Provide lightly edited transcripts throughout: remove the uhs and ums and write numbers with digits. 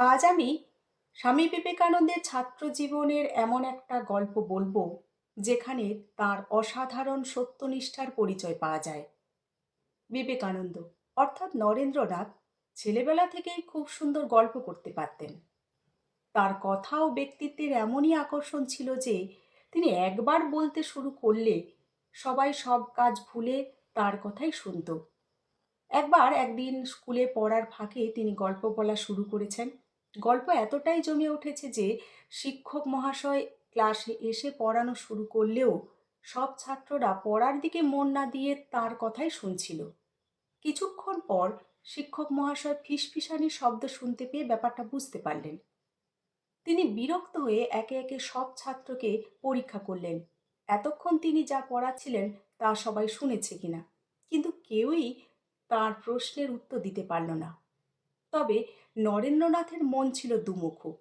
আজ আমি স্বামী বিবেকানন্দের ছাত্র জীবনের এমন একটা গল্প বলবো যেখানে তার অসাধারণ সত্যনিষ্ঠার পরিচয় পাওয়া যায়। বিবেকানন্দ অর্থাৎ নরেন্দ্রনাথ ছেলেবেলা থেকেই খুব সুন্দর গল্প করতে পারতেন। তার কথা ও ব্যক্তিত্বের এমনই আকর্ষণ ছিল যে তিনি একবার বলতে শুরু করলে সবাই সব কাজ ভুলে তার কথাই শুনত। একদিন স্কুলে পড়ার ফাঁকে তিনি গল্প বলা শুরু করেছেন। গল্প এতটাই জমে উঠেছে যে শিক্ষক মহাশয় ক্লাসে এসে পড়ানো শুরু করলেও সব ছাত্ররা পড়ার দিকে মন না দিয়ে তার কথাই শুনছিল। কিছুক্ষণ পর শিক্ষক মহাশয় ফিসফিসানি শব্দ শুনতে পেয়ে ব্যাপারটা বুঝতে পারলেন। তিনি বিরক্ত হয়ে একে একে সব ছাত্রকে পরীক্ষা করলেন এতক্ষণ তিনি যা পড়াচ্ছিলেন তা সবাই শুনেছে কিনা, কিন্তু কেউই তার প্রশ্নের উত্তর দিতে পারল না। তবে নরেন্দ্রনাথের মন ছিল দুমুখো।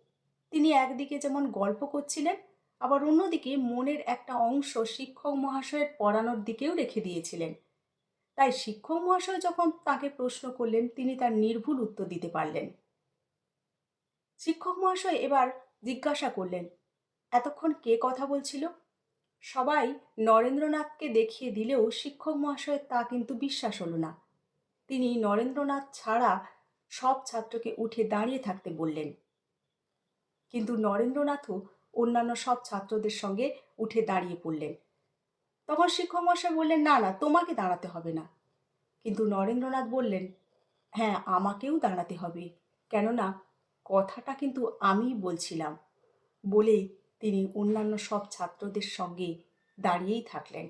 তিনি একদিকে যেমন গল্প করছিলেন, আবার অন্যদিকে মনের একটা অংশ শিক্ষক মহাশয়ের পড়ানোর দিকেও রেখে দিয়েছিলেন। তাই শিক্ষক মহাশয় যখন তাকে প্রশ্ন করলেন তিনি তার নির্ভুল উত্তর দিতে পারলেন। শিক্ষক মহাশয় এবার জিজ্ঞাসা করলেন, এতক্ষণ কে কথা বলছিল? সবাই নরেন্দ্রনাথকে দেখিয়ে দিলেও শিক্ষক মহাশয়ের তা কিন্তু বিশ্বাস হলো না। তিনি নরেন্দ্রনাথ ছাড়া সব ছাত্রকে উঠে দাঁড়িয়ে থাকতে বললেন, কিন্তু নরেন্দ্রনাথও অন্যান্য সব ছাত্রদের সঙ্গে উঠে দাঁড়িয়ে পড়লেন। তখন শিক্ষক মহাশয় বললেন, না না, তোমাকে দাঁড়াতে হবে না। কিন্তু নরেন্দ্রনাথ বললেন, হ্যাঁ, আমাকেও দাঁড়াতে হবে, কেননা কথাটা কিন্তু আমিই বলছিলাম। বলেই তিনি অন্যান্য সব ছাত্রদের সঙ্গে দাঁড়িয়েই থাকলেন।